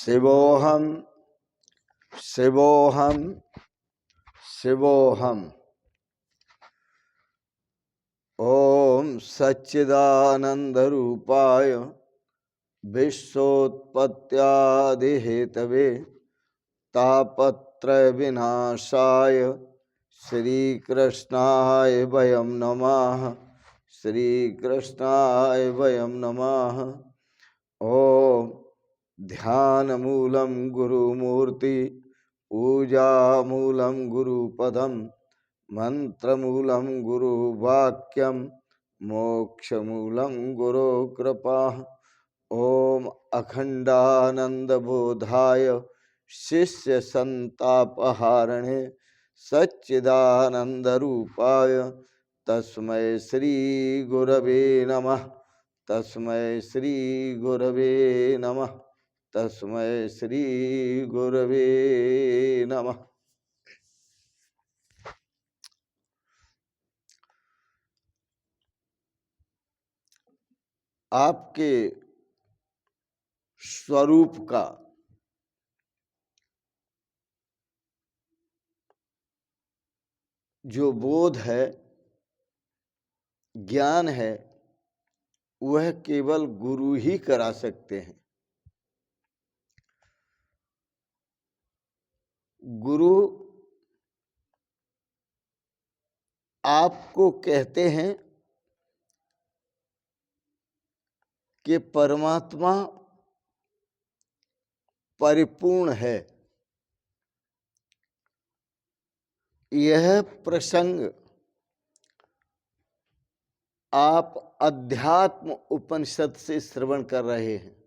शिवोऽहं शिवोऽहं शिवोऽहम्। ॐ सच्चिदानन्दरूपाय विश्वोत्पत्त्यादिहेतवे तापत्रयविनाशाय श्रीकृष्णाय वयं नमः। श्रीकृष्णाय वयं नमः। ॐ ध्यानमूलं गुरुमूर्ति पूजामूलं गुरुपदं मंत्रमूलं गुरुवाक्यं मोक्षमूलं गुरुकृपा। ओम अखंडानंदबोधाय शिष्यसंतापहारिणे सच्चिदानंदरूपाय तस्मै श्री गुरवे नमः। तस्मै श्री गुरवे नमः। तस्मै श्री गुरवे नमः। आपके स्वरूप का जो बोध है, ज्ञान है, वह केवल गुरु ही करा सकते हैं। गुरु आपको कहते हैं कि परमात्मा परिपूर्ण है। यह प्रसंग आप अध्यात्म उपनिषद से श्रवण कर रहे हैं।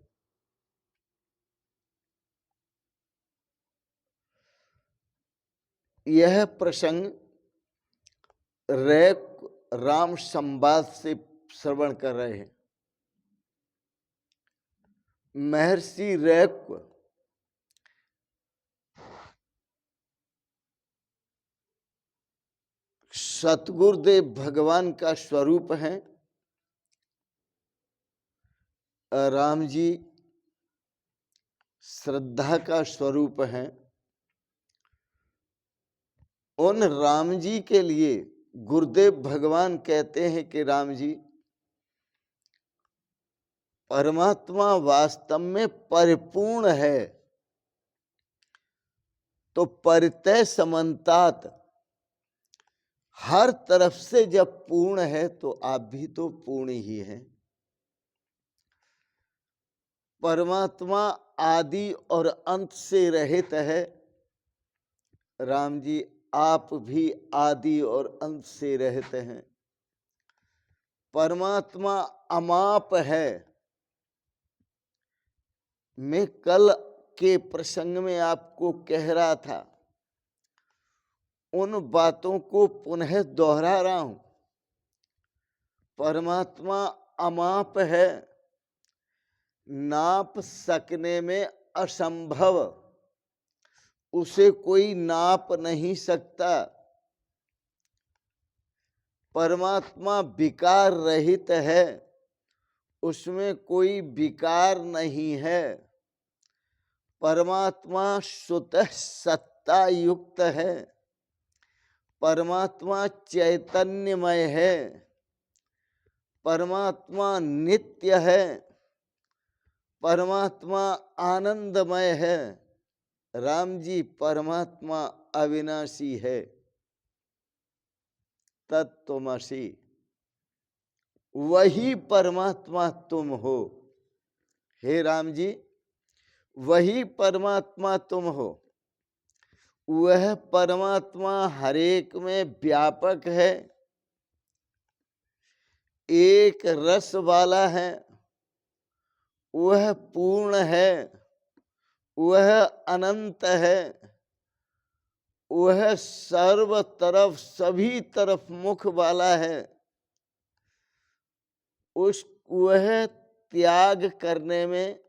यह प्रसंग रैक राम संवाद से श्रवण कर रहे हैं। महर्षि रैक सतगुरुदेव भगवान का स्वरूप है। राम जी श्रद्धा का स्वरूप है। उन राम जी के लिए गुरुदेव भगवान कहते हैं कि राम जी, परमात्मा वास्तव में परिपूर्ण है, तो परितय समन्तात हर तरफ से जब पूर्ण है तो आप भी तो पूर्ण ही हैं। परमात्मा आदि और अंत से रहित है। राम जी, आप भी आदि और अंत से रहित हैं। परमात्मा अमाप है। मैं कल के प्रसंग में आपको कह रहा था, उन बातों को पुनः दोहरा रहा हूं। परमात्मा अमाप है, नाप सकने में असंभव, उसे कोई नाप नहीं सकता। परमात्मा विकार रहित है, उसमें कोई विकार नहीं है। परमात्मा स्वतः सत्ता युक्त है। परमात्मा चैतन्यमय है। परमात्मा नित्य है। परमात्मा आनंदमय है। राम जी, परमात्मा अविनाशी है। तत्त्वमसि, वही परमात्मा तुम हो। हे राम जी, वही परमात्मा तुम हो। वह परमात्मा हरेक में व्यापक है, एक रस वाला है, वह पूर्ण है, वह अनंत है, वह सर्व तरफ सभी तरफ मुख वाला है। वह त्याग करने में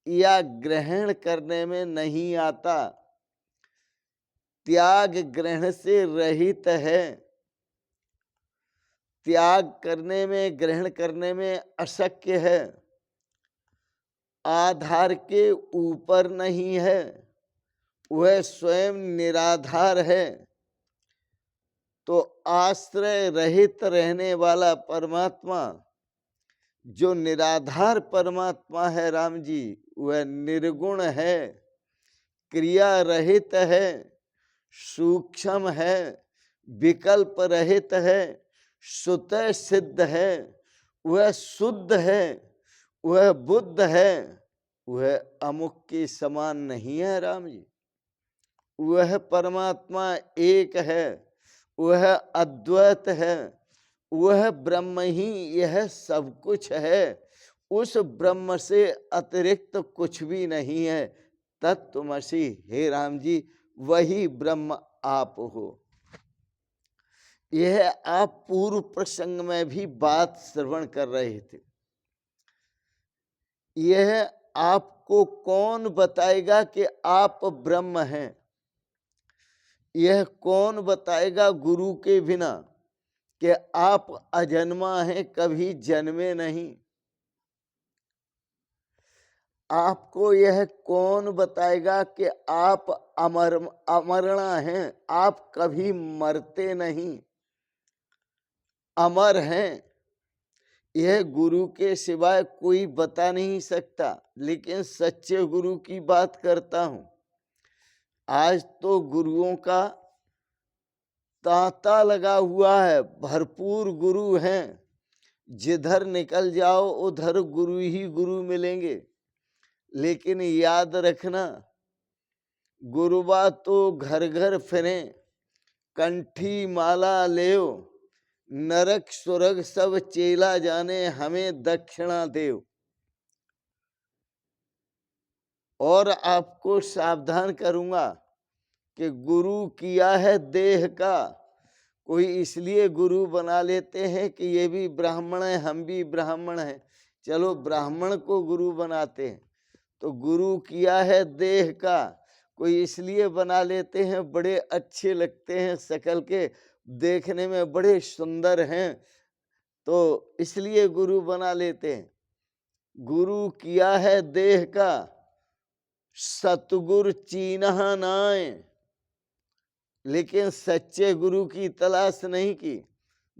या ग्रहण करने में नहीं आता। त्याग ग्रहण से रहित है। त्याग करने में, ग्रहण करने में अशक्य है। आधार के ऊपर नहीं है, वह स्वयं निराधार है। तो आश्रय रहित रहने वाला परमात्मा जो निराधार परमात्मा है राम जी, वह निर्गुण है, क्रिया रहित है, सूक्ष्म है, विकल्प रहित है, स्वतः सिद्ध है, वह शुद्ध है, वह बुद्ध है, वह अमुक के समान नहीं है राम जी। वह परमात्मा एक है, वह अद्वैत है, वह ब्रह्म ही यह सब कुछ है। उस ब्रह्म से अतिरिक्त कुछ भी नहीं है। तत्त्वमसि, हे राम जी, वही ब्रह्म आप हो। यह आप पूर्व प्रसंग में भी बात श्रवण कर रहे थे। यह आपको कौन बताएगा कि आप ब्रह्म हैं? यह कौन बताएगा गुरु के बिना कि आप अजन्मा हैं, कभी जन्मे नहीं? आपको यह कौन बताएगा कि आप अमरना हैं, आप कभी मरते नहीं, अमर हैं? यह गुरु के सिवाय कोई बता नहीं सकता। लेकिन सच्चे गुरु की बात करता हूं। आज तो गुरुओं का तांता लगा हुआ है, भरपूर गुरु हैं। जिधर निकल जाओ उधर गुरु ही गुरु मिलेंगे। लेकिन याद रखना, गुरुबा तो घर घर फिरे, कंठी माला लेओ, नरक स्वर्ग सब चेला जाने, हमें दक्षिणा देव। और आपको सावधान करूंगा कि गुरु किया है देह का। कोई इसलिए गुरु बना लेते हैं कि ये भी ब्राह्मण है, हम भी ब्राह्मण हैं, चलो ब्राह्मण को गुरु बनाते हैं। तो गुरु किया है देह का। कोई इसलिए बना लेते हैं, बड़े अच्छे लगते हैं, शकल के देखने में बड़े सुंदर हैं, तो इसलिए गुरु बना लेते हैं। गुरु किया है देह का, सतगुरु चीन्हा नाय। लेकिन सच्चे गुरु की तलाश नहीं की,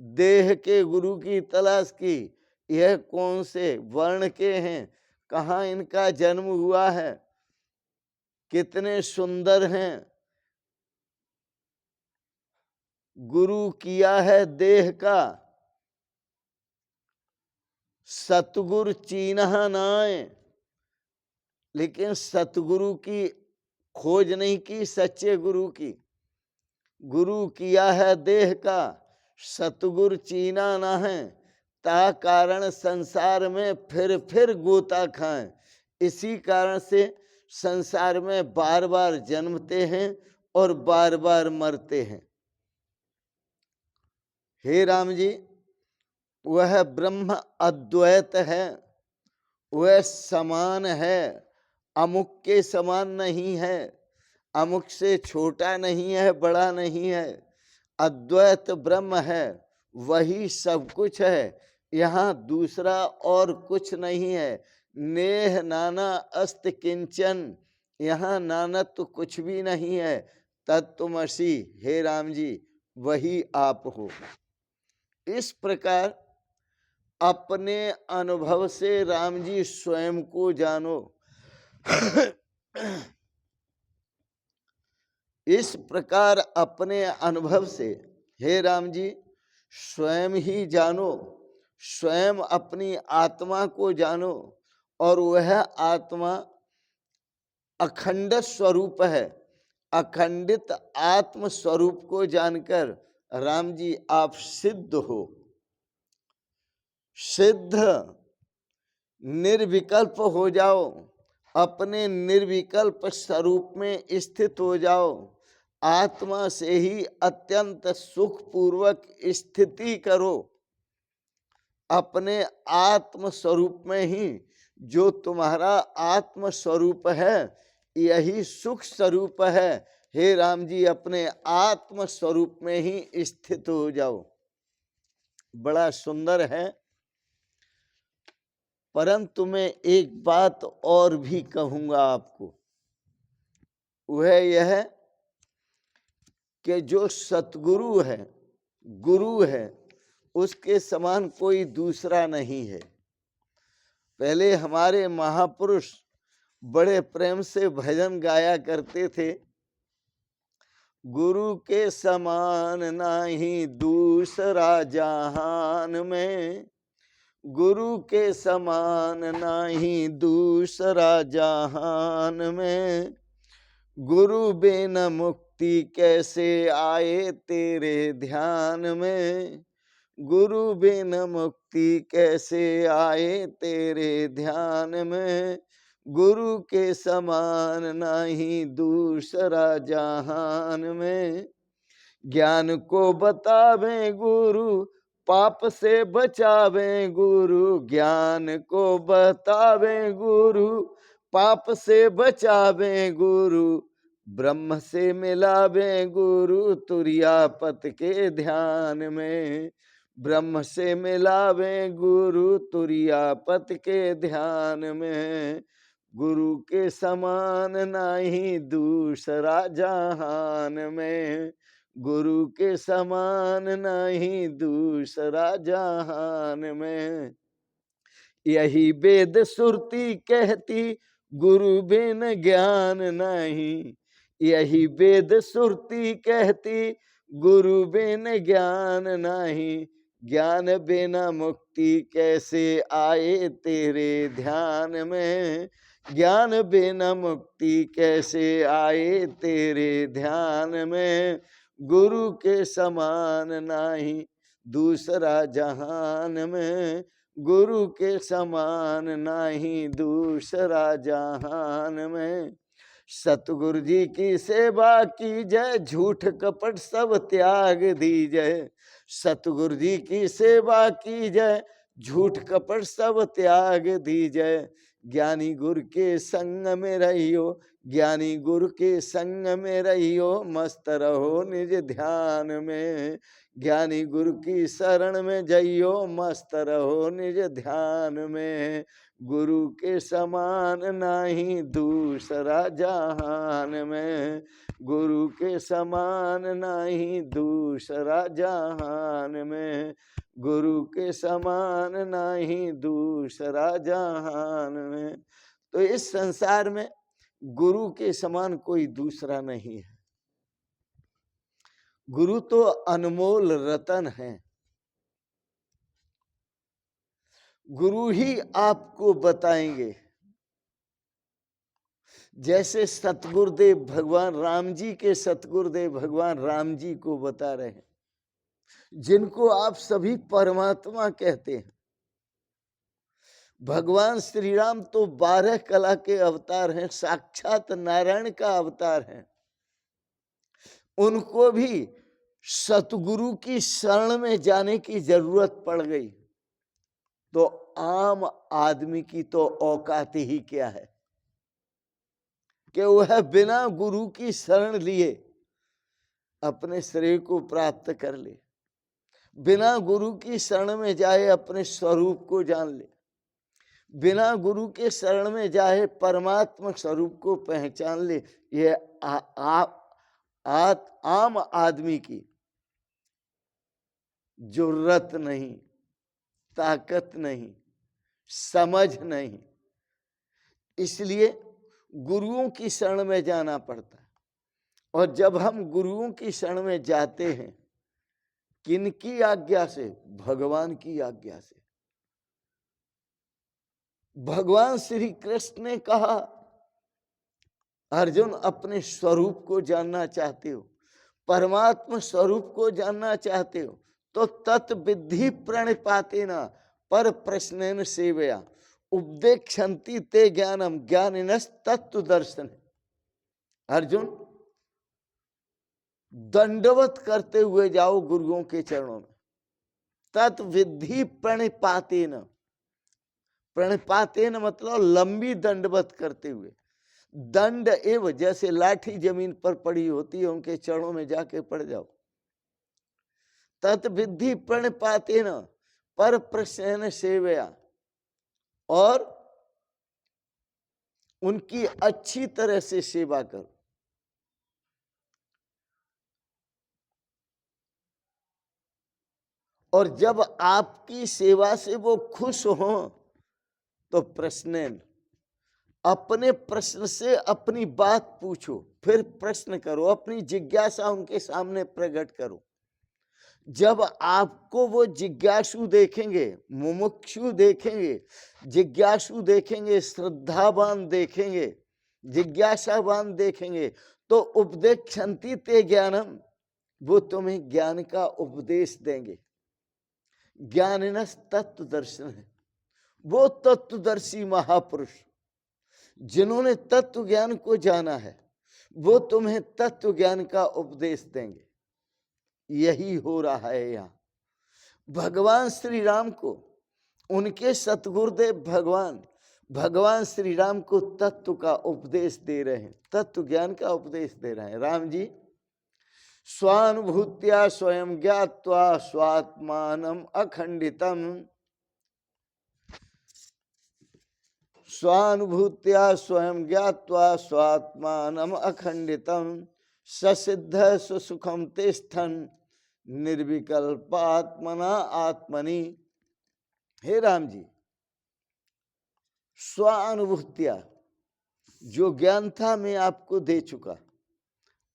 देह के गुरु की तलाश की। यह कौन से वर्ण के हैं, कहाँ इनका जन्म हुआ है, कितने सुंदर हैं। गुरु किया है देह का, सतगुरु चीन्हा नाय। लेकिन सतगुरु की खोज नहीं की, सच्चे गुरु की। गुरु किया है देह का, सतगुरु चीना ना है, ता कारण संसार में फिर गोता खाएं। इसी कारण से संसार में बार बार जन्मते हैं और बार बार मरते हैं। हे राम जी, वह ब्रह्म अद्वैत है, वह समान है, अमुक के समान नहीं है, अमुक से छोटा नहीं है, बड़ा नहीं है। अद्वैत ब्रह्म है, वही सब कुछ है। यहाँ दूसरा और कुछ नहीं है। नेह नाना अस्त किंचन, यहाँ नाना तो कुछ भी नहीं है। तत्त्वमसि, हे राम जी, वही आप हो। इस प्रकार अपने अनुभव से राम जी स्वयं को जानो। इस प्रकार अपने अनुभव से, हे राम जी, स्वयं ही जानो, स्वयं अपनी आत्मा को जानो। और वह आत्मा अखंड स्वरूप है। अखंडित आत्म स्वरूप को जानकर राम जी आप सिद्ध हो, सिद्ध निर्विकल्प हो जाओ, अपने निर्विकल्प स्वरूप में स्थित हो जाओ। आत्मा से ही अत्यंत सुख पूर्वक स्थिति करो। अपने आत्म स्वरूप में ही, जो तुम्हारा आत्म स्वरूप है, यही सुख स्वरूप है। हे राम जी, अपने आत्म स्वरूप में ही स्थित हो जाओ। बड़ा सुंदर है। परंतु मैं एक बात और भी कहूंगा आपको, वह यह कि जो सतगुरु है, गुरु है, उसके समान कोई दूसरा नहीं है। पहले हमारे महापुरुष बड़े प्रेम से भजन गाया करते थे, गुरु के समान नाही दूसरा जहान में, गुरु के समान नाही दूसरा जहान में, गुरु बिन मुक्ति कैसे आए तेरे ध्यान में, गुरु बिन मुक्ति कैसे आए तेरे ध्यान में, गुरु के समान नहीं दूसरा जहान में। ज्ञान को बतावे गुरु, पाप से बचावे गुरु, ज्ञान को बतावे गुरु, पाप से बचावे गुरु, ब्रह्म से मिलावे गुरु तुरियापत के ध्यान में, ब्रह्म से मिलावे गुरु तुरियापत के ध्यान में, गुरु के समान नहीं दूसरा जहान में, गुरु के समान नहीं दूसरा जहान में। यही वेद सुरती कहती गुरु बिन ज्ञान नहीं, यही वेद सुरती कहती गुरु बिन ज्ञान नहीं, ज्ञान बिना मुक्ति कैसे आए तेरे ध्यान में, ज्ञान बिना मुक्ति कैसे आए तेरे ध्यान में, गुरु के समान नहीं दूसरा जहान में, गुरु के समान नहीं दूसरा जहान में। सतगुरु जी की सेवा की जय, झूठ कपट सब त्याग दीजय, सतगुरु जी की सेवा की जय, झूठ कपट सब त्याग दीजय, ज्ञानी गुरु के संग में रहियो, ज्ञानी गुरु के संग में रहियो, मस्त रहो निज ध्यान में, ज्ञानी गुरु की शरण में जइयो, मस्त रहो निज ध्यान में, गुरु के समान नहीं दूसरा जहान में, गुरु के समान नहीं दूसरा जहान में, गुरु के समान नहीं दूसरा जहान में। तो इस संसार में गुरु के समान कोई दूसरा नहीं है। गुरु तो अनमोल रतन है। गुरु ही आपको बताएंगे, जैसे सतगुरुदेव भगवान राम जी के सतगुरुदेव भगवान राम जी को बता रहे हैं, जिनको आप सभी परमात्मा कहते हैं। भगवान श्री राम तो 12 कला के अवतार हैं, साक्षात नारायण का अवतार हैं। उनको भी सतगुरु की शरण में जाने की जरूरत पड़ गई, तो आम आदमी की तो औकात ही क्या है कि वह बिना गुरु की शरण लिए अपने श्रेय को प्राप्त कर ले, बिना गुरु की शरण में जाए अपने स्वरूप को जान ले, बिना गुरु के शरण में जाए परमात्मा स्वरूप को पहचान ले। यह आम आदमी की जुर्रत नहीं, ताकत नहीं, समझ नहीं। इसलिए गुरुओं की शरण में जाना पड़ता है। और जब हम गुरुओं की शरण में जाते हैं, किनकी आज्ञा से? भगवान की आज्ञा से। भगवान श्री कृष्ण ने कहा, अर्जुन अपने स्वरूप को जानना चाहते हो, परमात्मा स्वरूप को जानना चाहते हो, तो तत्विद्धि प्रणिपातेन पर प्रश्नेन सेवया उपदेक्षन्ति ते ज्ञानम ज्ञानिनस् तत्व दर्शन। अर्जुन, दंडवत करते हुए जाओ गुरुओं के चरणों में। तत्विद्धि प्रणिपातेन, प्रणिपातेन मतलब लंबी दंडवत करते हुए। दंड एव जैसे लाठी जमीन पर पड़ी होती है, उनके चरणों में जाके पड़ जाओ। तत्विद्धि प्रणिपातेन पर प्रश्न सेवया, और उनकी अच्छी तरह से सेवा करो। और जब आपकी सेवा से वो खुश हो तो प्रश्न, अपने प्रश्न से अपनी बात पूछो, फिर प्रश्न करो, अपनी जिज्ञासा उनके सामने प्रकट करो। जब आपको वो जिज्ञासु देखेंगे, मुमुक्षु देखेंगे, जिज्ञासु देखेंगे, श्रद्धावान देखेंगे, जिज्ञासावान देखेंगे, तो उपदेक्षन्ति ते ज्ञानम, वो तुम्हें ज्ञान का उपदेश देंगे। ज्ञानिनस् तत्व दर्शन है, वो तत्वदर्शी महापुरुष जिन्होंने तत्व ज्ञान को जाना है, वो तुम्हें तत्व ज्ञान का उपदेश देंगे। यही हो रहा है यहाँ। भगवान श्री राम को उनके सतगुरुदेव भगवान श्री राम को तत्व का उपदेश दे रहे हैं, तत्व ज्ञान का उपदेश दे रहे हैं। राम जी स्वानुभूत्या स्वयं ज्ञात्वा स्वात्मानम अखंडितम, स्वानुभूत्या स्वयं ज्ञात्वा स्वात्मानम अखंडितम ससिद्ध सुसुखम तिष्ठन् निर्विकल्पात्मना आत्मनि। हे राम जी, स्वानुभूत्या जो ज्ञान था मैं आपको दे चुका,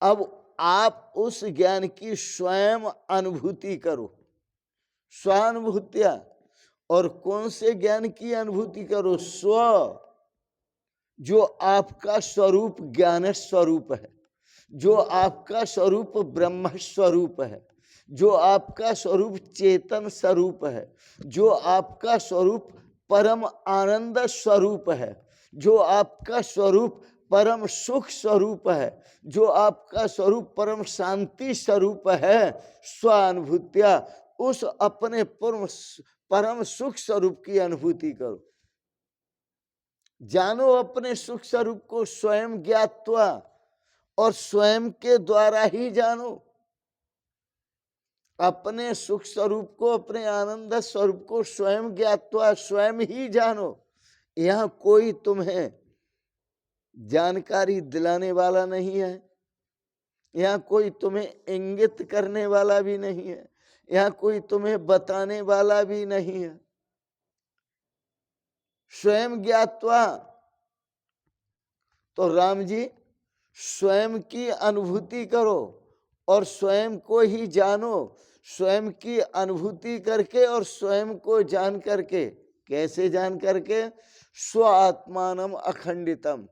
अब आप उस ज्ञान की स्वयं अनुभूति करो। स्वानुभूत्या, और कौन से ज्ञान की अनुभूति करो? स्व, जो आपका स्वरूप ज्ञान स्वरूप है, जो आपका स्वरूप ब्रह्म स्वरूप है, जो आपका स्वरूप चेतन स्वरूप है, जो आपका स्वरूप परम आनंद स्वरूप है, जो आपका स्वरूप परम सुख स्वरूप है, जो आपका स्वरूप परम शांति स्वरूप है। स्वानुभूत्या, उस अपने परम सुख स्वरूप की अनुभूति करो। जानो अपने सुख स्वरूप को स्वयं ज्ञात्वा, और स्वयं के द्वारा ही जानो। अपने सुख स्वरूप को, अपने आनंद स्वरूप को स्वयं ज्ञात्वा, स्वयं ही जानो। यहाँ कोई तुम्हें जानकारी दिलाने वाला नहीं है, यहाँ कोई तुम्हें इंगित करने वाला भी नहीं है, यहाँ कोई तुम्हें बताने वाला भी नहीं है। स्वयं ज्ञात्वा, तो राम जी स्वयं की अनुभूति करो और स्वयं को ही जानो। स्वयं की अनुभूति करके और स्वयं को जान करके, कैसे जान करके? स्व आत्मानम अखंडितम,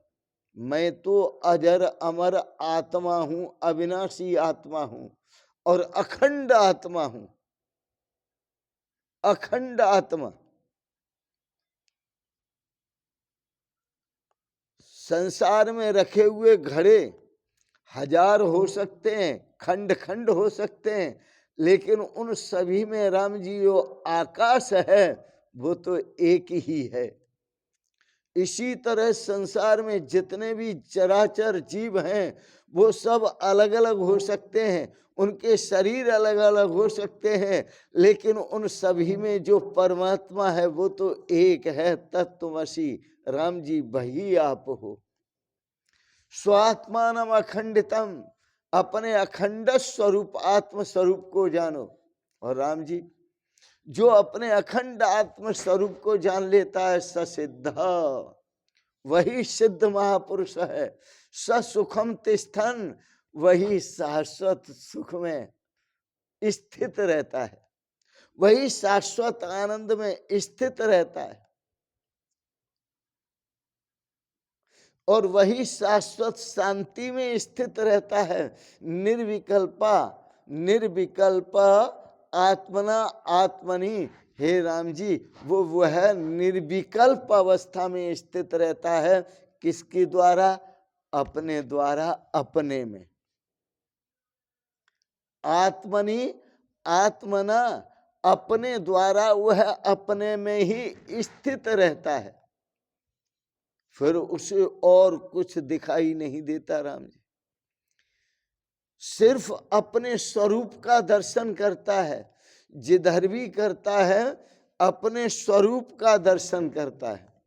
मैं तो अजर अमर आत्मा हूं, अविनाशी आत्मा हूं और अखंड आत्मा हूं। अखंड आत्मा, संसार में रखे हुए घड़े हजार हो सकते हैं, खंड खंड हो सकते हैं, लेकिन उन सभी में राम जी जो आकाश है वो तो एक ही है। इसी तरह संसार में जितने भी चराचर जीव हैं वो सब अलग अलग हो सकते हैं, उनके शरीर अलग अलग हो सकते हैं, लेकिन उन सभी में जो परमात्मा है वो तो एक है, तत्वमसि। राम जी वही आप हो। स्वात्मानम अखंडितम, अपने अखंड स्वरूप आत्म स्वरूप को जानो। और राम जी जो अपने अखंड आत्म स्वरूप को जान लेता है ससिद्ध, वही सिद्ध महापुरुष है। ससुखम तिष्ठन्, वही शाश्वत सुख में स्थित रहता है, वही शाश्वत आनंद में स्थित रहता है, और वही शाश्वत शांति में स्थित रहता है। निर्विकल्पा, निर्विकल्प आत्मना आत्मनि। हे राम जी, वो वह निर्विकल्प अवस्था में स्थित रहता है। किसके द्वारा? अपने द्वारा, अपने में। आत्मनि, आत्मना, अपने द्वारा वह अपने में ही स्थित रहता है, फिर उसे और कुछ दिखाई नहीं देता। राम जी सिर्फ अपने स्वरूप का दर्शन करता है, जिधर भी करता है अपने स्वरूप का दर्शन करता है।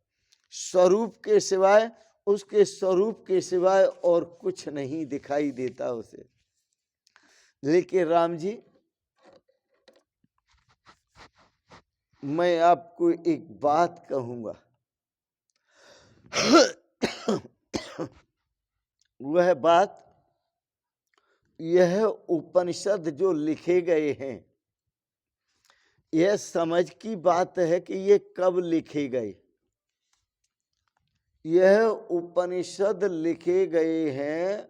स्वरूप के सिवाय, उसके स्वरूप के सिवाय और कुछ नहीं दिखाई देता उसे। लेकिन राम जी, मैं आपको एक बात कहूंगा, वह बात, यह उपनिषद जो लिखे गए हैं, यह समझ की बात है कि ये कब लिखे गए। यह उपनिषद लिखे गए हैं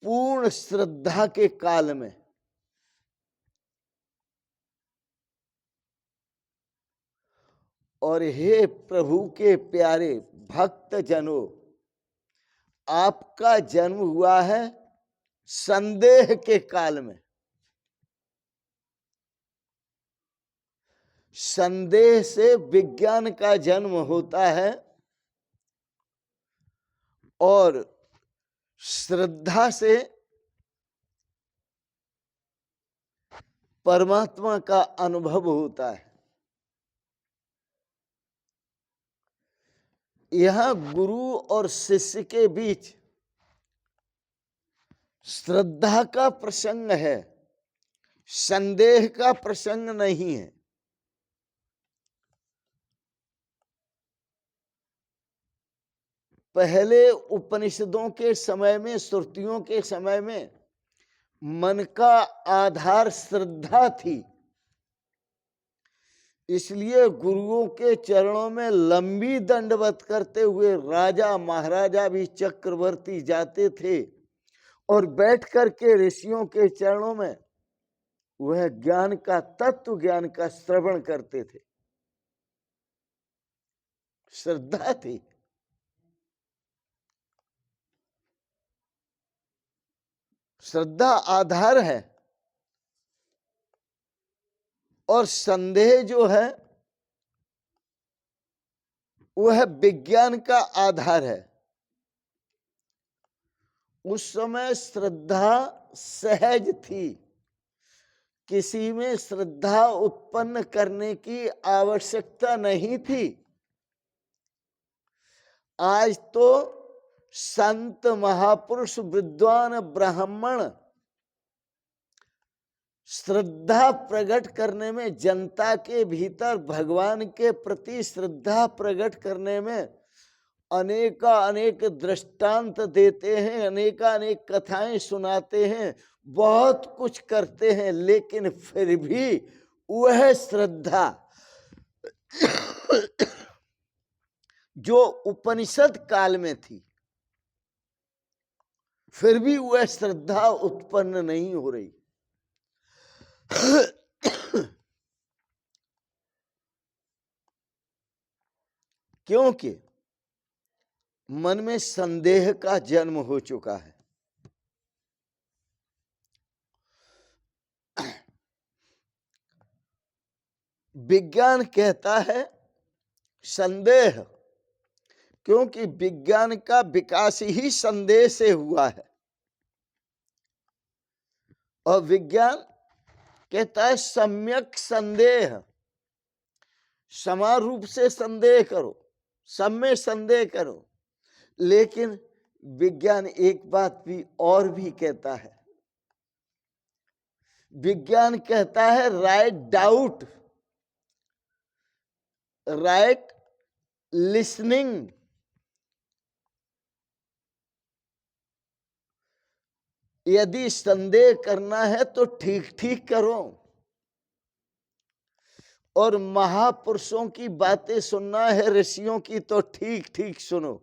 पूर्ण श्रद्धा के काल में। और हे प्रभु के प्यारे भक्त जनों, आपका जन्म हुआ है संदेह के काल में। संदेह से विज्ञान का जन्म होता है और श्रद्धा से परमात्मा का अनुभव होता है। यह गुरु और शिष्य के बीच श्रद्धा का प्रसंग है, संदेह का प्रसंग नहीं है। पहले उपनिषदों के समय में, श्रुतियों के समय में मन का आधार श्रद्धा थी। इसलिए गुरुओं के चरणों में लंबी दंडवत करते हुए राजा महाराजा भी, चक्रवर्ती जाते थे और बैठ करके ऋषियों के चरणों में वह ज्ञान का, तत्व ज्ञान का श्रवण करते थे। श्रद्धा थी। श्रद्धा आधार है और संदेह जो है वह विज्ञान का आधार है। उस समय श्रद्धा सहज थी, किसी में श्रद्धा उत्पन्न करने की आवश्यकता नहीं थी। आज तो संत महापुरुष विद्वान ब्राह्मण श्रद्धा प्रकट करने में, जनता के भीतर भगवान के प्रति श्रद्धा प्रकट करने में अनेक दृष्टांत देते हैं, अनेक कथाएं सुनाते हैं, बहुत कुछ करते हैं, लेकिन फिर भी वह श्रद्धा जो उपनिषद काल में थी, फिर भी वह श्रद्धा उत्पन्न नहीं हो रही। क्योंकि मन में संदेह का जन्म हो चुका है। विज्ञान कहता है संदेह, क्योंकि विज्ञान का विकास ही संदेह से हुआ है। और विज्ञान कहता है सम्यक संदेह, समान रूप से संदेह करो, सब में संदेह करो। लेकिन विज्ञान एक बात भी और भी कहता है, विज्ञान कहता है राइट डाउट, राइट लिसनिंग। यदि संदेह करना है तो ठीक ठीक करो, और महापुरुषों की बातें सुनना है, ऋषियों की, तो ठीक ठीक सुनो।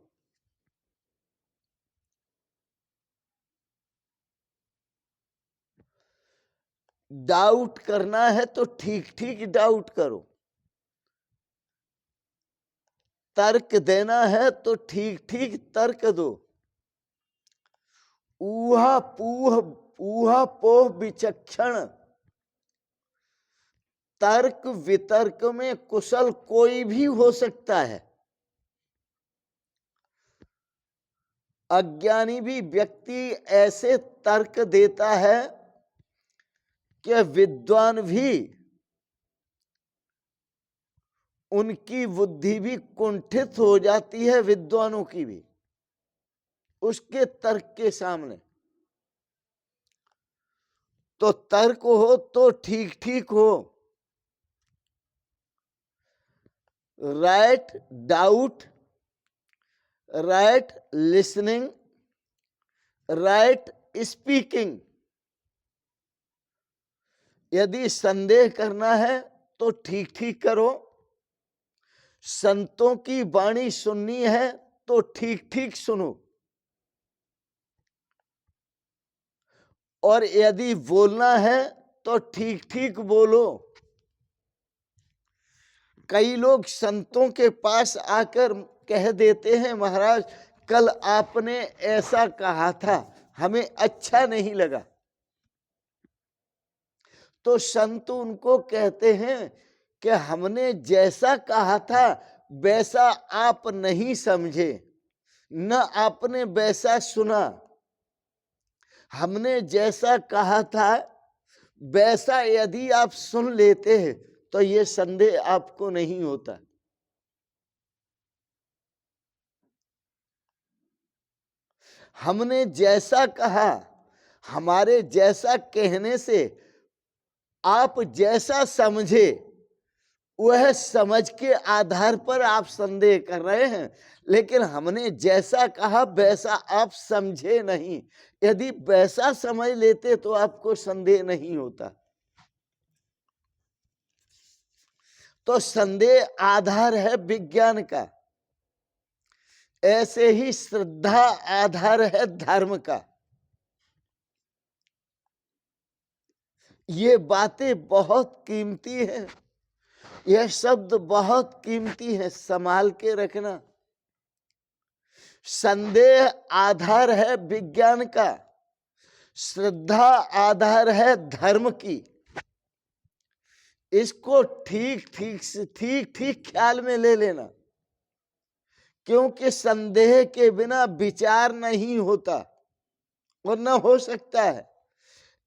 डाउट करना है तो ठीक ठीक डाउट करो, तर्क देना है तो ठीक ठीक तर्क दो। ऊहा पोह विचक्षण, तर्क वितर्क में कुशल कोई भी हो सकता है। अज्ञानी भी व्यक्ति ऐसे तर्क देता है कि विद्वान भी उनकी बुद्धि भी कुंठित हो जाती है, विद्वानों की भी, उसके तर्क के सामने। तो तर्क हो तो ठीक ठीक हो, right doubt, right listening, right speaking. यदि संदेह करना है तो ठीक ठीक करो, संतों की वाणी सुननी है तो ठीक ठीक सुनो, और यदि बोलना है तो ठीक ठीक बोलो। कई लोग संतों के पास आकर कह देते हैं, महाराज कल आपने ऐसा कहा था, हमें अच्छा नहीं लगा। तो संत उनको कहते हैं कि हमने जैसा कहा था वैसा आप नहीं समझे, न आपने वैसा सुना। हमने जैसा कहा था वैसा यदि आप सुन लेते हैं तो ये संदेह आपको नहीं होता। हमने जैसा कहा, हमारे जैसा कहने से आप जैसा समझे, वह समझ के आधार पर आप संदेह कर रहे हैं, लेकिन हमने जैसा कहा वैसा आप समझे नहीं। यदि वैसा समझ लेते तो आपको संदेह नहीं होता। तो संदेह आधार है विज्ञान का, ऐसे ही श्रद्धा आधार है धर्म का। ये बातें बहुत कीमती हैं, यह शब्द बहुत कीमती है, संभाल के रखना। संदेह आधार है विज्ञान का, श्रद्धा आधार है धर्म की। इसको ठीक ठीक ख्याल में ले लेना, क्योंकि संदेह के बिना विचार नहीं होता और न हो सकता है।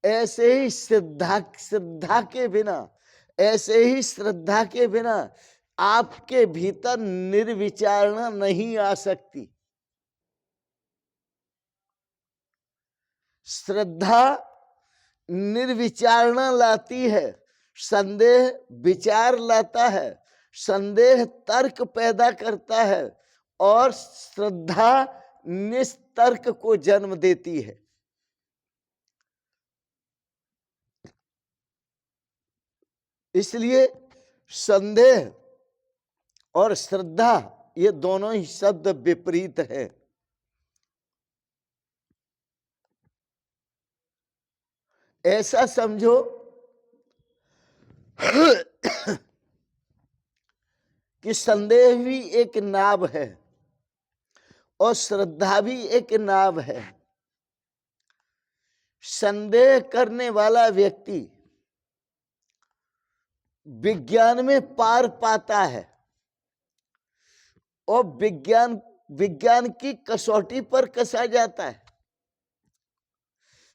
ऐसे ही श्रद्धा के बिना, ऐसे ही श्रद्धा के बिना आपके भीतर निर्विचारणा नहीं आ सकती। श्रद्धा निर्विचारणा लाती है, संदेह विचार लाता है, संदेह तर्क पैदा करता है और श्रद्धा निस्तर्क को जन्म देती है। इसलिए संदेह और श्रद्धा ये दोनों ही शब्द विपरीत है। ऐसा समझो कि संदेह भी एक नाव है और श्रद्धा भी एक नाव है। संदेह करने वाला व्यक्ति विज्ञान में पार पाता है और विज्ञान की कसौटी पर कसा जाता है।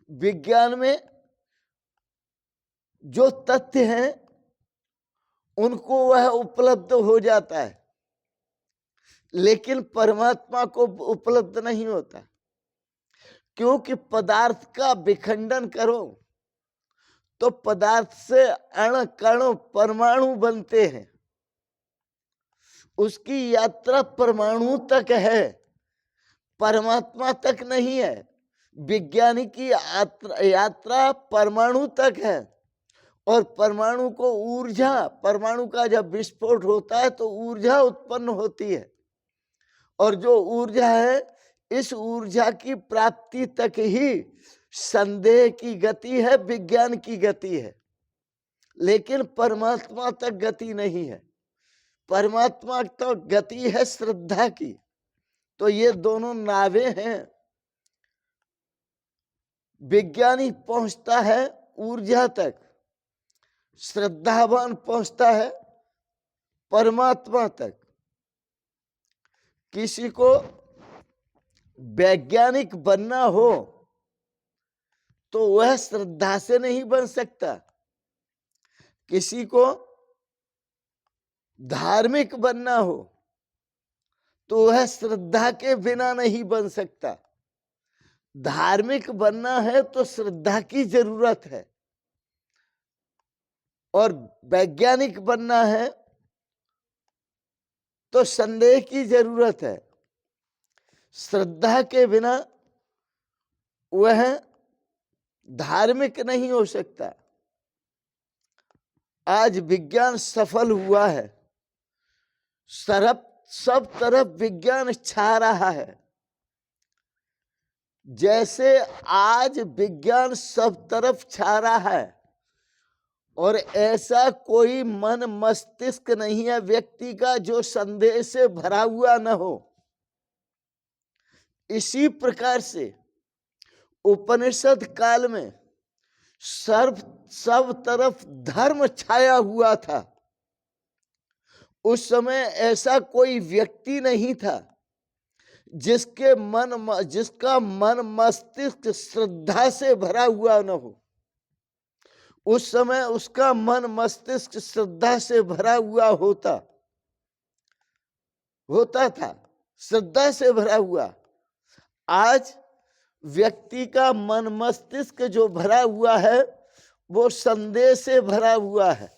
विज्ञान में जो तथ्य हैं उनको वह उपलब्ध हो जाता है, लेकिन परमात्मा को उपलब्ध नहीं होता, क्योंकि पदार्थ का विखंडन करो तो पदार्थ से अण कण परमाणु बनते हैं। उसकी यात्रा परमाणु तक है, परमात्मा तक नहीं है। विज्ञानी की यात्रा परमाणु तक है और परमाणु को ऊर्जा, परमाणु का जब विस्फोट होता है तो ऊर्जा उत्पन्न होती है, और जो ऊर्जा है इस ऊर्जा की प्राप्ति तक ही संदेह की गति है, विज्ञान की गति है, लेकिन परमात्मा तक गति नहीं है। परमात्मा तो गति है श्रद्धा की। तो ये दोनों नावें हैं। विज्ञानी पहुंचता है ऊर्जा तक, श्रद्धावान पहुंचता है परमात्मा तक। किसी को वैज्ञानिक बनना हो तो वह श्रद्धा से नहीं बन सकता, किसी को धार्मिक बनना हो तो वह श्रद्धा के बिना नहीं बन सकता। धार्मिक बनना है तो श्रद्धा की जरूरत है, और वैज्ञानिक बनना है तो संदेह की जरूरत है। श्रद्धा के बिना वह धार्मिक नहीं हो सकता। आज विज्ञान सफल हुआ है, सब तरफ विज्ञान छा रहा है। जैसे आज विज्ञान सब तरफ छा रहा है, और ऐसा कोई मन मस्तिष्क नहीं है व्यक्ति का जो संदेह से भरा हुआ न हो। इसी प्रकार से उपनिषद काल में सब तरफ धर्म छाया हुआ था। उस समय ऐसा कोई व्यक्ति नहीं था जिसका मन मस्तिष्क श्रद्धा से भरा हुआ न हो। उस समय उसका मन मस्तिष्क श्रद्धा से भरा हुआ होता था, श्रद्धा से भरा हुआ। आज व्यक्ति का मन मस्तिष्क जो भरा हुआ है वो संदेह से भरा हुआ है।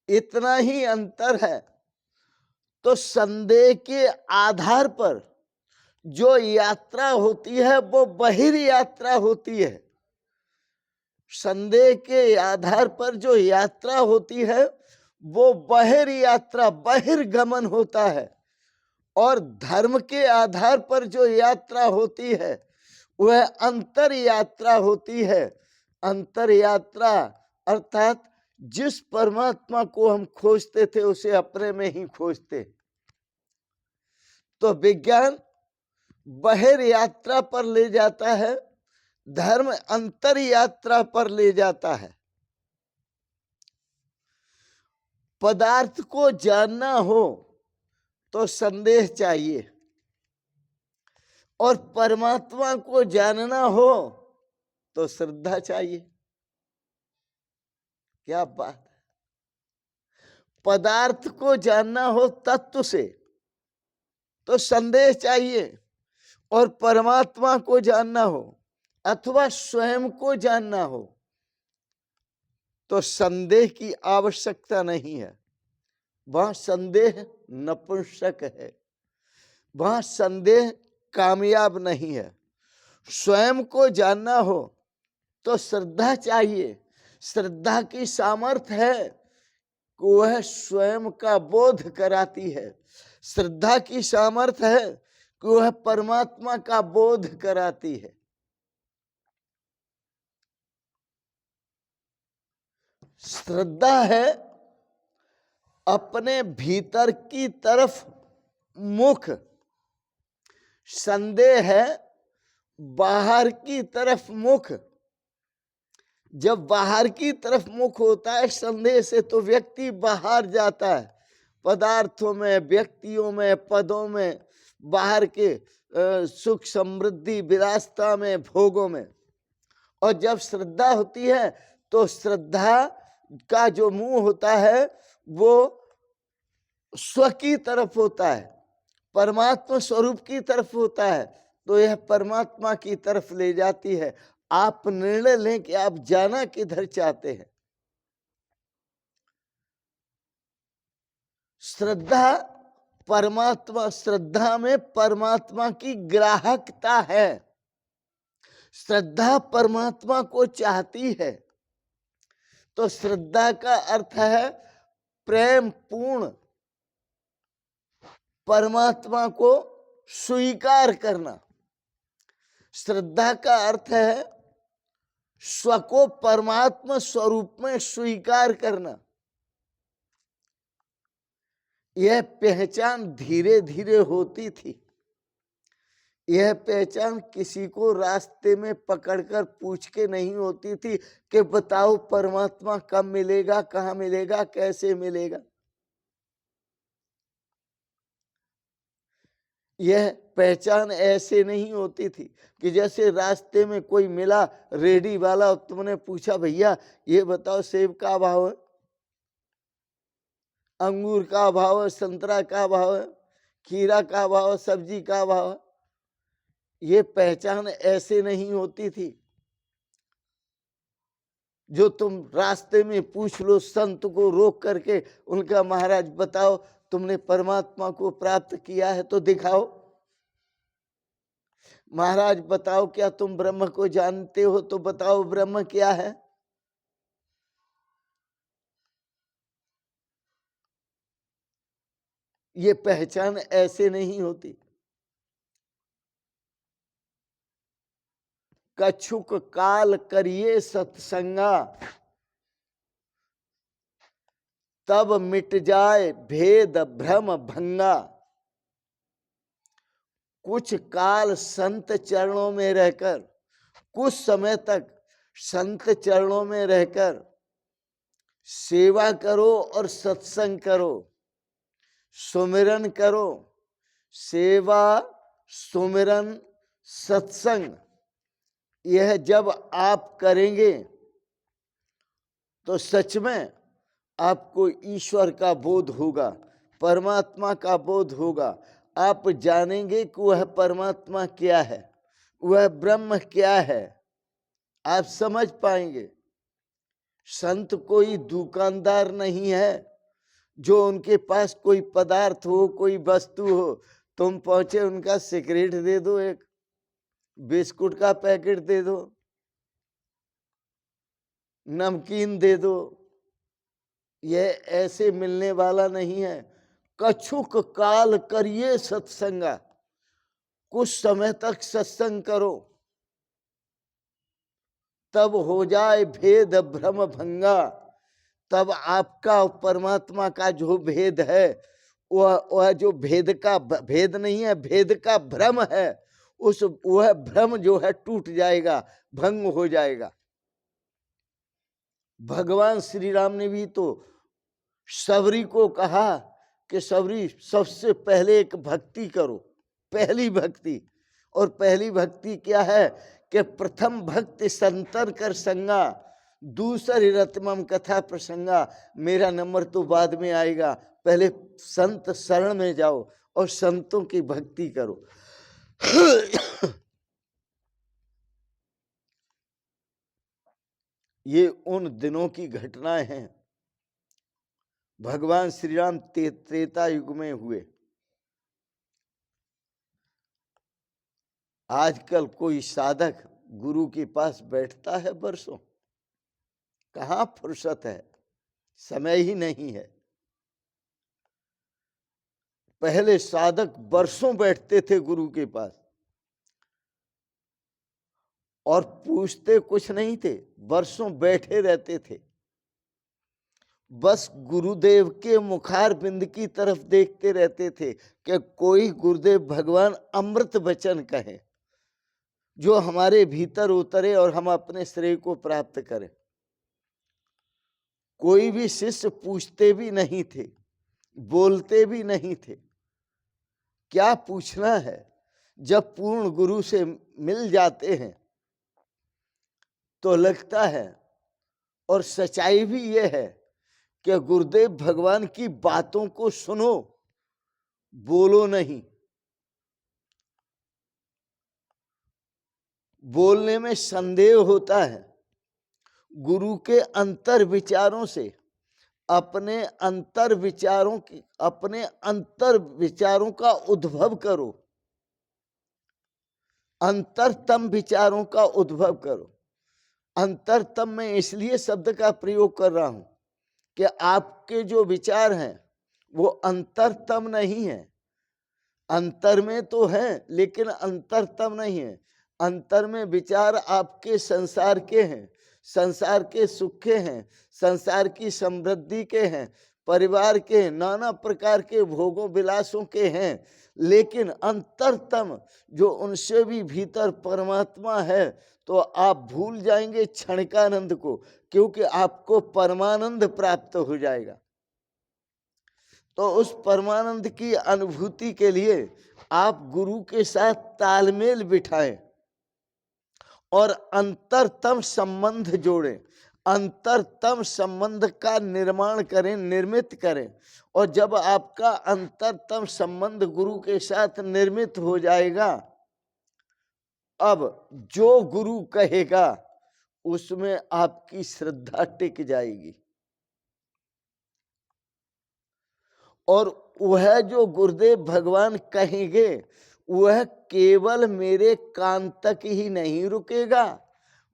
इतना ही अंतर है। तो संदेह के आधार पर जो यात्रा होती है वो बहिर्यात्रा होती है। संदेह के आधार पर जो यात्रा होती है वो बहिर्यात्रा, बहिर्गमन होता है। और धर्म के आधार पर जो यात्रा होती है वह अंतर यात्रा होती है। अंतर यात्रा अर्थात जिस परमात्मा को हम खोजते थे उसे अपने में ही खोजते। तो विज्ञान बहिर्यात्रा पर ले जाता है, धर्म अंतर यात्रा पर ले जाता है। पदार्थ को जानना हो तो संदेह चाहिए, और परमात्मा को जानना हो तो श्रद्धा चाहिए। क्या बात है! पदार्थ को जानना हो तत्व से तो संदेह चाहिए, और परमात्मा को जानना हो अथवा स्वयं को जानना हो तो संदेह की आवश्यकता नहीं है। वहां संदेह नपुंसक है, वहां संदेह कामयाब नहीं है। स्वयं को जानना हो तो श्रद्धा चाहिए। श्रद्धा की सामर्थ्य है कि वह स्वयं का बोध कराती है। श्रद्धा की सामर्थ्य है कि वह परमात्मा का बोध कराती है। श्रद्धा है अपने भीतर की तरफ मुख, संदेह है बाहर की तरफ मुख। जब बाहर की तरफ मुख होता है संदेह से तो व्यक्ति बाहर जाता है, पदार्थों में, व्यक्तियों में, पदों में, बाहर के सुख समृद्धि विलासता में, भोगों में। और जब श्रद्धा होती है तो श्रद्धा का जो मुंह होता है वो स्व की तरफ होता है, परमात्मा स्वरूप की तरफ होता है। तो यह परमात्मा की तरफ ले जाती है। आप निर्णय लें कि आप जाना किधर चाहते हैं। श्रद्धा परमात्मा, श्रद्धा में परमात्मा की ग्राहकता है। श्रद्धा परमात्मा को चाहती है। तो श्रद्धा का अर्थ है प्रेम पूर्ण परमात्मा को स्वीकार करना। श्रद्धा का अर्थ है स्व को परमात्मा स्वरूप में स्वीकार करना। यह पहचान धीरे धीरे होती थी। यह पहचान किसी को रास्ते में पकड़कर पूछ के नहीं होती थी कि बताओ परमात्मा कब मिलेगा, कहाँ मिलेगा, कैसे मिलेगा। यह पहचान ऐसे नहीं होती थी कि जैसे रास्ते में कोई मिला रेडी वाला, तुमने पूछा भैया ये बताओ सेब का भाव है, अंगूर का भाव है, संतरा का भाव है, खीरा का भाव, सब्जी का भाव। ये पहचान ऐसे नहीं होती थी जो तुम रास्ते में पूछ लो संत को रोक करके, उनका महाराज बताओ तुमने परमात्मा को प्राप्त किया है तो दिखाओ। महाराज बताओ क्या तुम ब्रह्म को जानते हो तो बताओ ब्रह्म क्या है। ये पहचान ऐसे नहीं होती। कछुक काल करिए सत्संगा, तब मिट जाए भेद भ्रम भंगा। कुछ काल संत चरणों में रहकर, कुछ समय तक संत चरणों में रहकर सेवा करो और सत्संग करो, सुमिरन करो। सेवा, सुमिरन, सत्संग, यह जब आप करेंगे तो सच में आपको ईश्वर का बोध होगा, परमात्मा का बोध होगा। आप जानेंगे कि वह परमात्मा क्या है, वह ब्रह्म क्या है, आप समझ पाएंगे। संत कोई दुकानदार नहीं है जो उनके पास कोई पदार्थ हो, कोई वस्तु हो, तुम पहुंचे उनका सिगरेट दे दो, एक बिस्कुट का पैकेट दे दो, नमकीन दे दो, यह ऐसे मिलने वाला नहीं है। कछुक काल करिए सत्संगा, कुछ समय तक सत्संग करो, तब हो जाए भेद भ्रम भंगा। तब आपका परमात्मा का जो भेद है, वह जो भेद का भेद नहीं है, भेद का भ्रम है, उस वह भ्रम जो है टूट जाएगा, भंग हो जाएगा। भगवान श्री राम ने भी तो सबरी को कहा कि सबरी सबसे पहले एक भक्ति करो, पहली भक्ति। और पहली भक्ति क्या है कि प्रथम भक्ति संतर कर संगा, दूसरी रत्मम कथा प्रसंगा। मेरा नंबर तो बाद में आएगा, पहले संत शरण में जाओ और संतों की भक्ति करो। ये उन दिनों की घटनाएं हैं, भगवान श्री राम त्रेता युग में हुए। आजकल कोई साधक गुरु के पास बैठता है बरसों, कहाँ फुर्सत है, समय ही नहीं है। पहले साधक बरसों बैठते थे गुरु के पास और पूछते कुछ नहीं थे, बरसों बैठे रहते थे, बस गुरुदेव के मुखार बिंद की तरफ देखते रहते थे कि कोई गुरुदेव भगवान अमृत वचन कहे जो हमारे भीतर उतरे और हम अपने श्रेय को प्राप्त करें। कोई भी शिष्य पूछते भी नहीं थे, बोलते भी नहीं थे। क्या पूछना है, जब पूर्ण गुरु से मिल जाते हैं तो लगता है। और सच्चाई भी यह है कि गुरुदेव भगवान की बातों को सुनो, बोलो नहीं। बोलने में संदेह होता है। गुरु के अंतर विचारों से अपने अंतर विचारों का उद्भव करो, अंतरतम विचारों का उद्भव करो। अंतरतम में इसलिए शब्द का प्रयोग कर रहा हूं कि आपके जो विचार हैं वो अंतरतम नहीं है। अंतर में तो है लेकिन अंतरतम नहीं है। अंतर में विचार आपके संसार के हैं, संसार के सुख के हैं, संसार की समृद्धि के हैं, परिवार के नाना प्रकार के भोगों विलासों के हैं। लेकिन अंतरतम जो उनसे भी भीतर परमात्मा है तो आप भूल जाएंगे क्षणिकानंद को, क्योंकि आपको परमानंद प्राप्त हो जाएगा। तो उस परमानंद की अनुभूति के लिए आप गुरु के साथ तालमेल बिठाएं और अंतरतम संबंध जोड़ें। अंतरतम संबंध का निर्माण करें, निर्मित करें। और जब आपका अंतरतम संबंध गुरु के साथ निर्मित हो जाएगा, अब जो गुरु कहेगा उसमें आपकी श्रद्धा टिक जाएगी। और वह जो गुरुदेव भगवान कहेंगे वह केवल मेरे कान तक ही नहीं रुकेगा,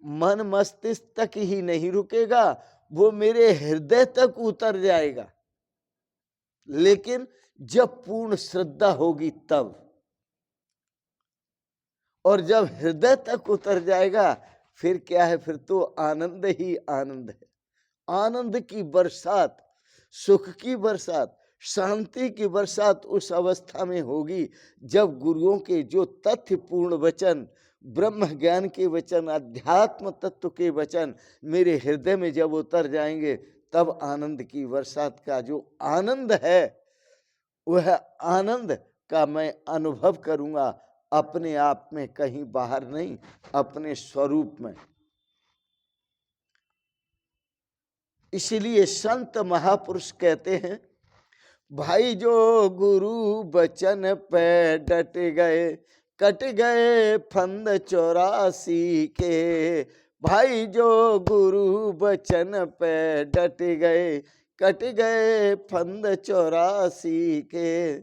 मन मस्तिष्क तक ही नहीं रुकेगा, वो मेरे हृदय तक उतर जाएगा। लेकिन जब पूर्ण श्रद्धा होगी तब, और जब हृदय तक उतर जाएगा फिर क्या है, फिर तो आनंद ही आनंद है। आनंद की बरसात, सुख की बरसात, शांति की बरसात उस अवस्था में होगी जब गुरुओं के जो तथ्य पूर्ण वचन, ब्रह्म ज्ञान के वचन, अध्यात्म तत्व के वचन मेरे हृदय में जब उतर जाएंगे, तब आनंद की बरसात का जो आनंद है, वह आनंद का मैं अनुभव करूंगा अपने आप में, कहीं बाहर नहीं, अपने स्वरूप में। इसलिए संत महापुरुष कहते हैं, भाई जो गुरु बचन पे डट गए, कट गए फंद 84 के। भाई जो गुरु बचन पे डट गए, कट गए फंद 84 के।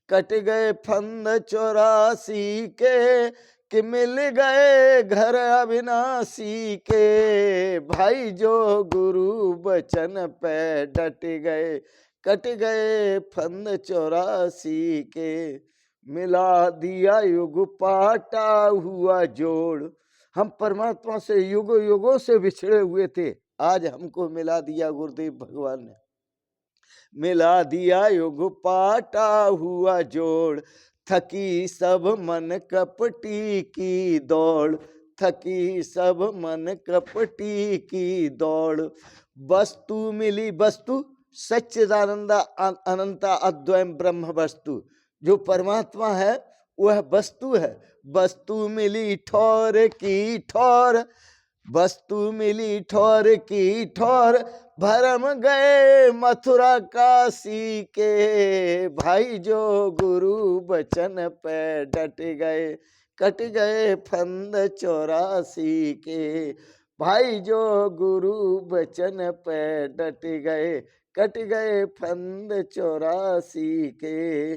कट गए फंद 84 के, कि मिल गए घर अविनाशी के। भाई जो गुरु बचन पे डट गए, कट गए फंद 84 के। मिला दिया युग पाटा हुआ जोड़। हम परमात्मा से युगों युगों से बिछड़े हुए थे, आज हमको मिला दिया गुरुदेव भगवान ने। मिला दिया युग पाटा हुआ जोड़, थकी सब मन कपटी की दौड़। थकी सब मन कपटी की दौड़। वस्तु मिली, वस्तु सच्चिदानंद अनंता अद्वैम ब्रह्म वस्तु, जो परमात्मा है वह वस्तु है। वस्तु मिली ठौर की ठौर, वस्तु मिली ठौर की ठौर। भरम गए मथुरा काशी के। भाई जो गुरु बचन पे डट गए, कट गए फंद 84 के। भाई जो गुरु बचन पे डट गए, कट गए फंद 84 के।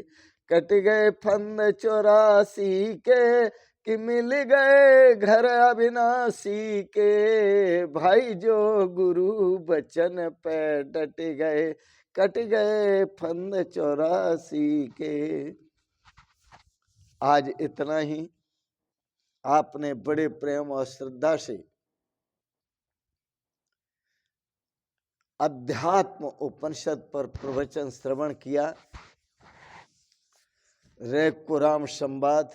कट गए फंद 84 के, कि मिल गए घर अविनाशी के। भाई जो गुरु बचन पे डट गए, कट गए फंद 84 के। आज इतना ही। आपने बड़े प्रेम और श्रद्धा से अध्यात्म उपनिषद पर प्रवचन श्रवण किया। रैको राम संवाद,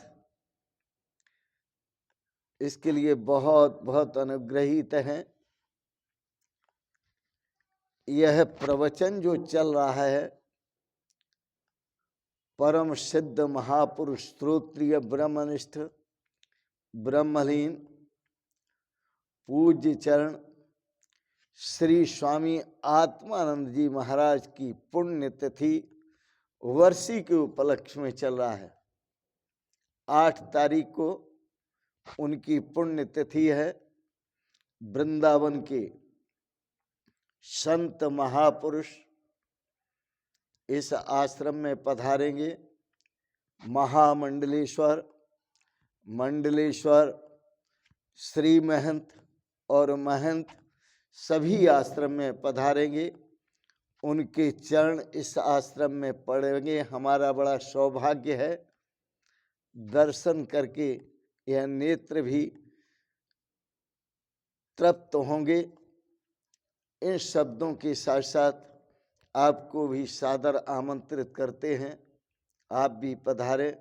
इसके लिए बहुत बहुत अनुग्रहित हैं। यह प्रवचन जो चल रहा है, परम सिद्ध महापुरुष श्रोत्रिय ब्रह्मनिष्ठ ब्रह्मलीन पूज्य चरण श्री स्वामी आत्मानंद जी महाराज की पुण्यतिथि वर्षी के उपलक्ष्य में चल रहा है। 8 तारीख को उनकी पुण्यतिथि है। वृंदावन के संत महापुरुष इस आश्रम में पधारेंगे। महामंडलेश्वर, मंडलेश्वर, श्री महंत और महंत सभी आश्रम में पधारेंगे। उनके चरण इस आश्रम में पड़ेंगे। हमारा बड़ा सौभाग्य है। दर्शन करके यह नेत्र भी तृप्त होंगे। इन शब्दों के साथ साथ आपको भी सादर आमंत्रित करते हैं, आप भी पधारें,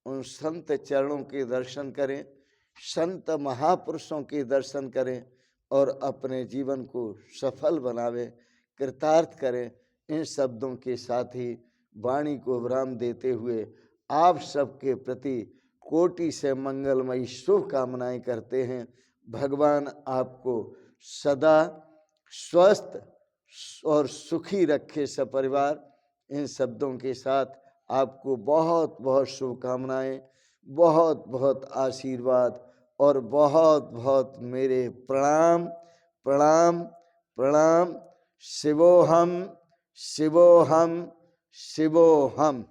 उन संत चरणों के दर्शन करें, संत महापुरुषों के दर्शन करें और अपने जीवन को सफल बनावे, कृतार्थ करें। इन शब्दों के साथ ही वाणी को विराम देते हुए आप सबके प्रति कोटि से मंगलमयी शुभकामनाएं करते हैं। भगवान आपको सदा स्वस्थ और सुखी रखे सपरिवार। इन शब्दों के साथ आपको बहुत बहुत शुभकामनाएं, बहुत बहुत आशीर्वाद और बहुत बहुत मेरे प्रणाम प्रणाम प्रणाम। शिवोहम शिवोहम शिवोहम।